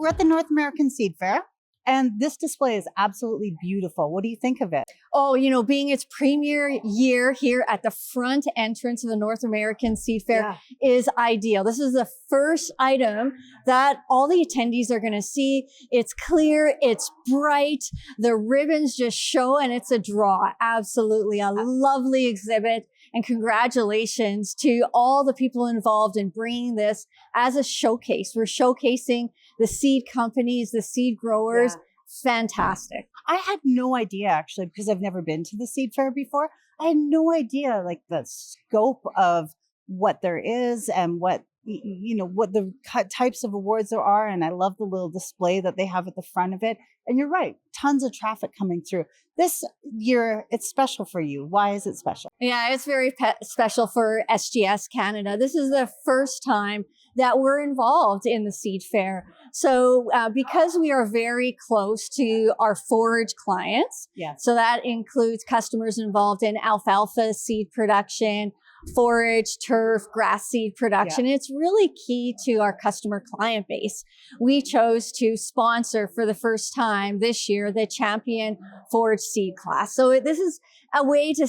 We're at the North American Seed Fair, and this display is absolutely beautiful. What do you think of it? Oh, being its premier year here at the front entrance of the North American Seed Fair is ideal. This is the first item that all the attendees are going to see. It's clear, it's bright, the ribbons just show, and it's a draw. Absolutely a lovely exhibit. And congratulations to all the people involved in bringing this as a showcase. We're showcasing the seed companies, the seed growers. Fantastic. I had no idea, actually, because I've never been to the Seed Fair before. I had no idea, like, the scope of what there is and what the types of awards there are. And I love the little display that they have at the front of it. And you're right, tons of traffic coming through. This year, it's special for you. Why is it special? Yeah, it's very special for SGS Canada. This is the first time that we're involved in the Seed Fair. So because we are very close to our forage clients, so that includes customers involved in alfalfa seed production, forage, turf, grass seed production. It's really key to our customer client base. We chose to sponsor for the first time this year the Champion Forage Seed class. So this is a way to,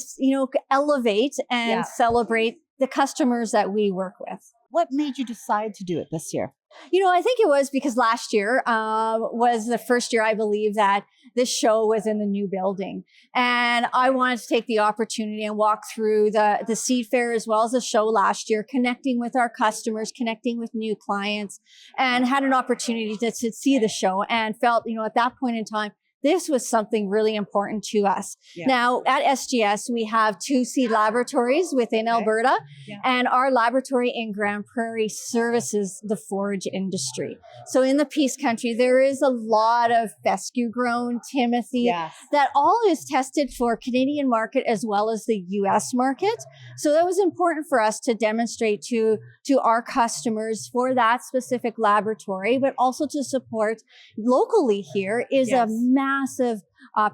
elevate and celebrate the customers that we work with. What made you decide to do it this year? I think it was because last year was the first year, I believe, that this show was in the new building. And I wanted to take the opportunity and walk through the Seed Fair as well as the show last year, connecting with our customers, connecting with new clients, and had an opportunity to see the show and felt, at that point in time, this was something really important to us. Now, at SGS, we have 2 seed laboratories within Alberta, and our laboratory in Grande Prairie services the forage industry. So in the Peace Country, there is a lot of fescue grown Timothy that all is tested for Canadian market as well as the US market. So that was important for us to demonstrate to our customers for that specific laboratory, but also to support locally here is a massive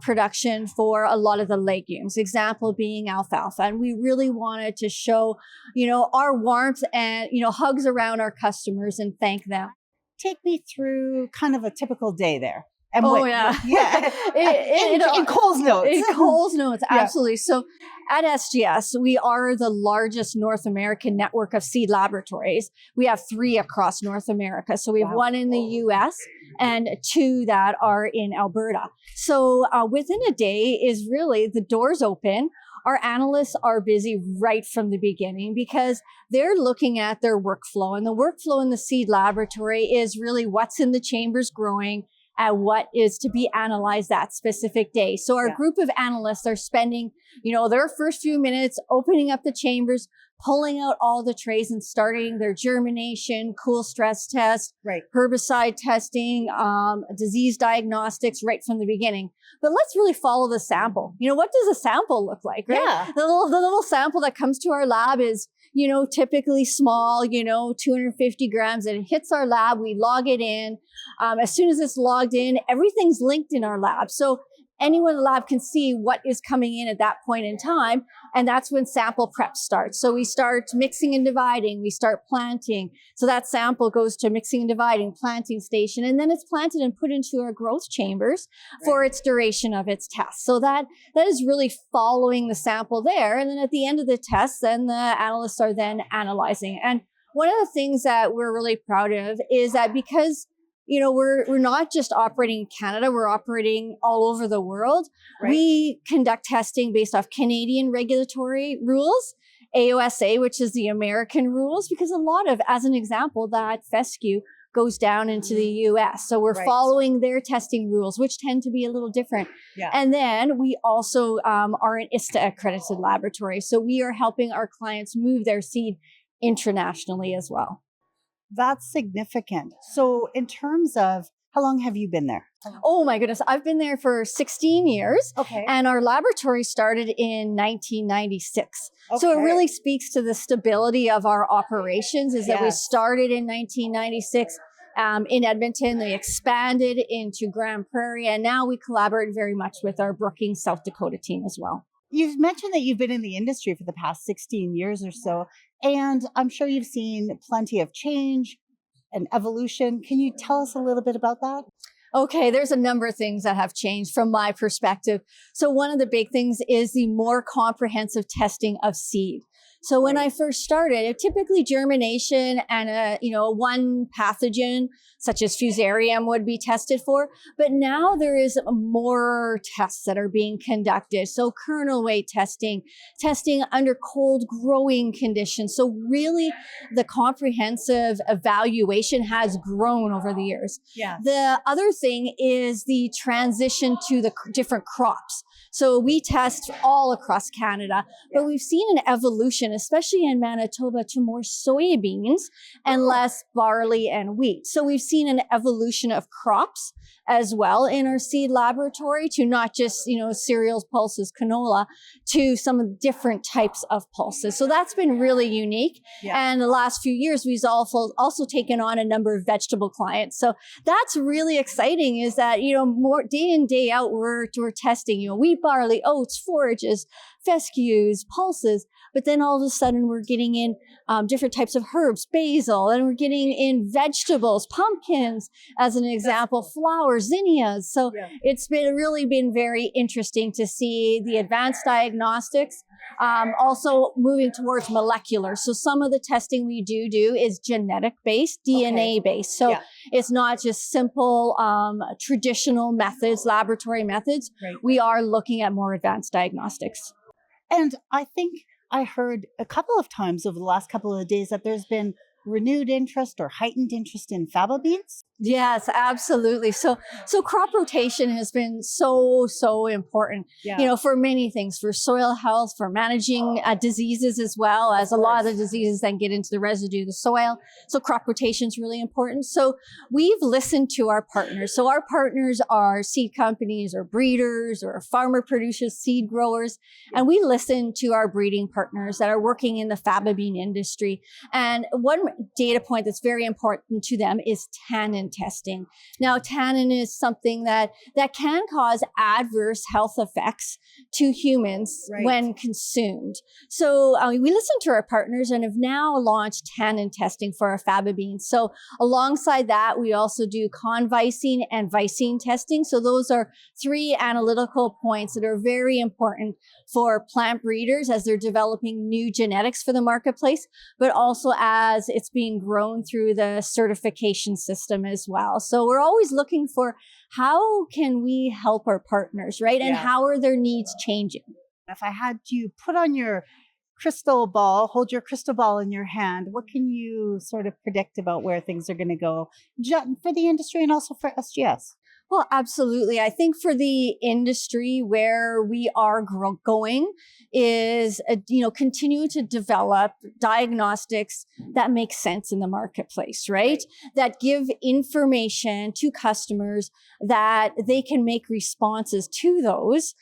production for a lot of the legumes, example being alfalfa. And we really wanted to show, our warmth and, hugs around our customers and thank them. Take me through kind of a typical day there. And in Coles Notes. In Coles Notes, absolutely. So at SGS, we are the largest North American network of seed laboratories. We have 3 across North America. So we have 1 in the US and 2 that are in Alberta. So within a day is really the doors open. Our analysts are busy right from the beginning because they're looking at their workflow. And the workflow in the seed laboratory is really what's in the chambers growing and what is to be analyzed that specific day. So our group of analysts are spending, their first few minutes opening up the chambers, pulling out all the trays and starting their germination, cool stress test, herbicide testing, disease diagnostics right from the beginning. But let's really follow the sample. What does a sample look like, right? Yeah. The little sample that comes to our lab is, typically small, 250 grams, and it hits our lab. We log it in. As soon as it's logged in, everything's linked in our lab. So anyone in the lab can see what is coming in at that point in time. And that's when sample prep starts. So we start mixing and dividing, we start planting. So that sample goes to mixing and dividing, planting station, and then it's planted and put into our growth chambers for its duration of its test. So that is really following the sample there. And then at the end of the test, then the analysts are then analyzing. And one of the things that we're really proud of is that because we're not just operating in Canada, we're operating all over the world. We conduct testing based off Canadian regulatory rules, AOSA, which is the American rules, because a lot of, as an example, that fescue goes down into the US. So we're following their testing rules, which tend to be a little different. And then we also are an ISTA accredited laboratory. So we are helping our clients move their seed internationally as well. That's significant. So in terms of, how long have you been there? Oh my goodness. I've been there for 16 years. Okay. And our laboratory started in 1996. So it really speaks to the stability of our operations is that we started in 1996 in Edmonton. We expanded into Grande Prairie, and now we collaborate very much with our Brookings, South Dakota team as well. You've mentioned that you've been in the industry for the past 16 years or so, and I'm sure you've seen plenty of change, an evolution. Can you tell us a little bit about that? Okay, there's a number of things that have changed from my perspective. So one of the big things is the more comprehensive testing of seed. So when I first started, typically germination and one pathogen such as Fusarium would be tested for, but now there is more tests that are being conducted. So kernel weight testing, testing under cold growing conditions. So really the comprehensive evaluation has grown over the years. Yeah. The other thing is the transition to the different crops. So we test all across Canada, but we've seen an evolution, especially in Manitoba, to more soybeans and less barley and wheat. So we've seen an evolution of crops as well in our seed laboratory to not just, cereals, pulses, canola, to some different types of pulses. So that's been really unique. Yeah. And the last few years, we've also taken on a number of vegetable clients. So that's really exciting is that, more day in, day out, we're testing, wheat, barley, oats, forages, fescues, pulses, but then all of a sudden we're getting in different types of herbs, basil, and we're getting in vegetables, pumpkins, as an example, flowers, zinnias. So it's really been very interesting to see the advanced diagnostics, also moving towards molecular. So some of the testing we do is genetic based, DNA based. So it's not just simple traditional methods, laboratory methods. Right. We are looking at more advanced diagnostics. And I think I heard a couple of times over the last couple of days that there's been renewed interest or heightened interest in faba beans. Yes, absolutely. So crop rotation has been so important, for many things, for soil health, for managing diseases, as well as a lot of the diseases then get into the residue of the soil. So crop rotation is really important. So we've listened to our partners. So our partners are seed companies or breeders or farmer producers, seed growers. And we listen to our breeding partners that are working in the faba bean industry. And one data point that's very important to them is tannin testing. Now, tannin is something that can cause adverse health effects to humans when consumed. So we listened to our partners and have now launched tannin testing for our faba beans. So alongside that, we also do convisine and visine testing. So those are three analytical points that are very important for plant breeders as they're developing new genetics for the marketplace, but also as it's being grown through the certification system as well. So we're always looking for how can we help our partners, right? And how are their needs changing? If I had you put on your crystal ball, hold your crystal ball in your hand, what can you sort of predict about where things are going to go for the industry and also for SGS? Well, absolutely. I think for the industry, where we are going is, continue to develop diagnostics that make sense in the marketplace, right? That give information to customers that they can make responses to those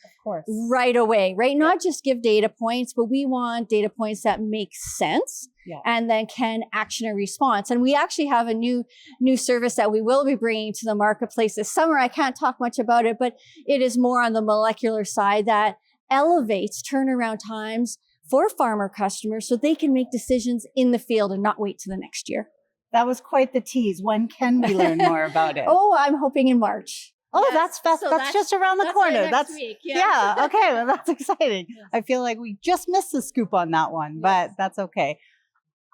right away, right? Not just give data points, but we want data points that make sense. And then can action a response. And we actually have a new service that we will be bringing to the marketplace this summer. I can't talk much about it, but it is more on the molecular side that elevates turnaround times for farmer customers so they can make decisions in the field and not wait to the next year. That was quite the tease. When can we learn more about it? I'm hoping in March. Oh, yes. that's just around the corner. Next week. Okay. Well, that's exciting. I feel like we just missed the scoop on that one, but that's okay.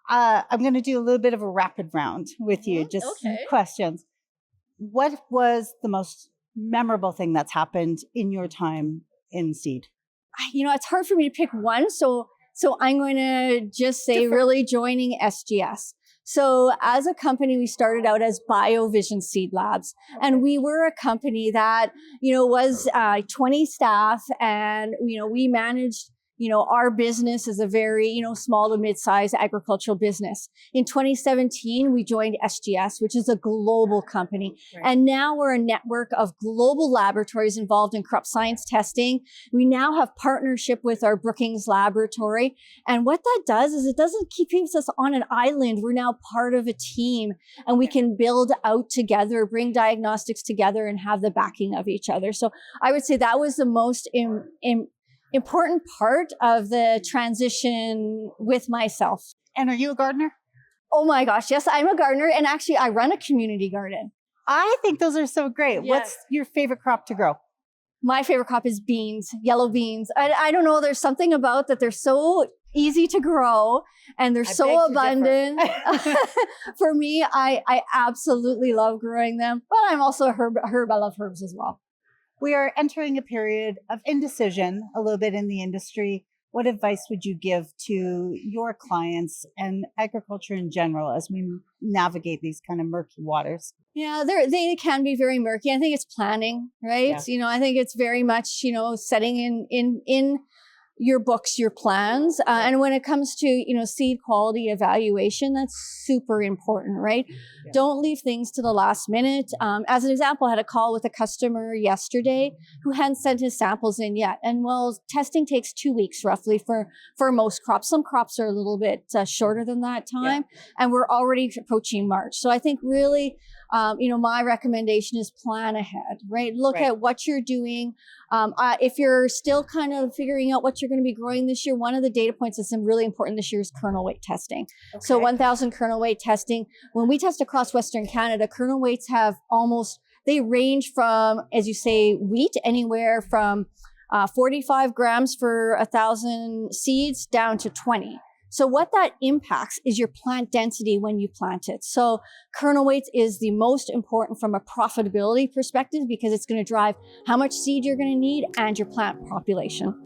I'm going to do a little bit of a rapid round with you, just questions. What was the most memorable thing that's happened in your time in seed? It's hard for me to pick one. So I'm going to just say really joining SGS. So as a company, we started out as BioVision Seed Labs, and we were a company that, was 20 staff, and, we managed our business is a very, small to mid-sized agricultural business. In 2017, we joined SGS, which is a global company. And now we're a network of global laboratories involved in crop science testing. We now have partnership with our Brookings laboratory. And what that does is it doesn't keep us on an island. We're now part of a team, and we can build out together, bring diagnostics together, and have the backing of each other. So I would say that was the most important part of the transition with myself. And are you a gardener? Oh my gosh, yes, I'm a gardener, and actually I run a community garden. I think those are so great. Yes. What's your favorite crop to grow? My favorite crop is beans, yellow beans. I don't know, there's something about that they're so easy to grow and they're I beg so to abundant. differ. For me, I absolutely love growing them, but I'm also a herb. I love herbs as well. We are entering a period of indecision a little bit in the industry. What advice would you give to your clients and agriculture in general as we navigate these kind of murky waters? Yeah, they can be very murky. I think it's planning, right? Yeah. You know, I think it's very much, you know, setting in your books, your plans. And when it comes to, you know, seed quality evaluation, that's super important, right? Yeah. Don't leave things to the last minute. As an example, I had a call with a customer yesterday who hadn't sent his samples in yet. And well, testing takes 2 weeks roughly for most crops. Some crops are a little bit shorter than that time. Yeah. And we're already approaching March. So I think really, you know, my recommendation is plan ahead, right? Look at what you're doing. If you're still kind of figuring out what you're going to be growing this year, one of the data points that's really important this year is kernel weight testing. Okay. So 1,000 kernel weight testing. When we test across Western Canada, kernel weights have they range from, as you say, wheat, anywhere from 45 grams for 1,000 seeds down to 20. So what that impacts is your plant density when you plant it. So kernel weights is the most important from a profitability perspective because it's going to drive how much seed you're going to need and your plant population.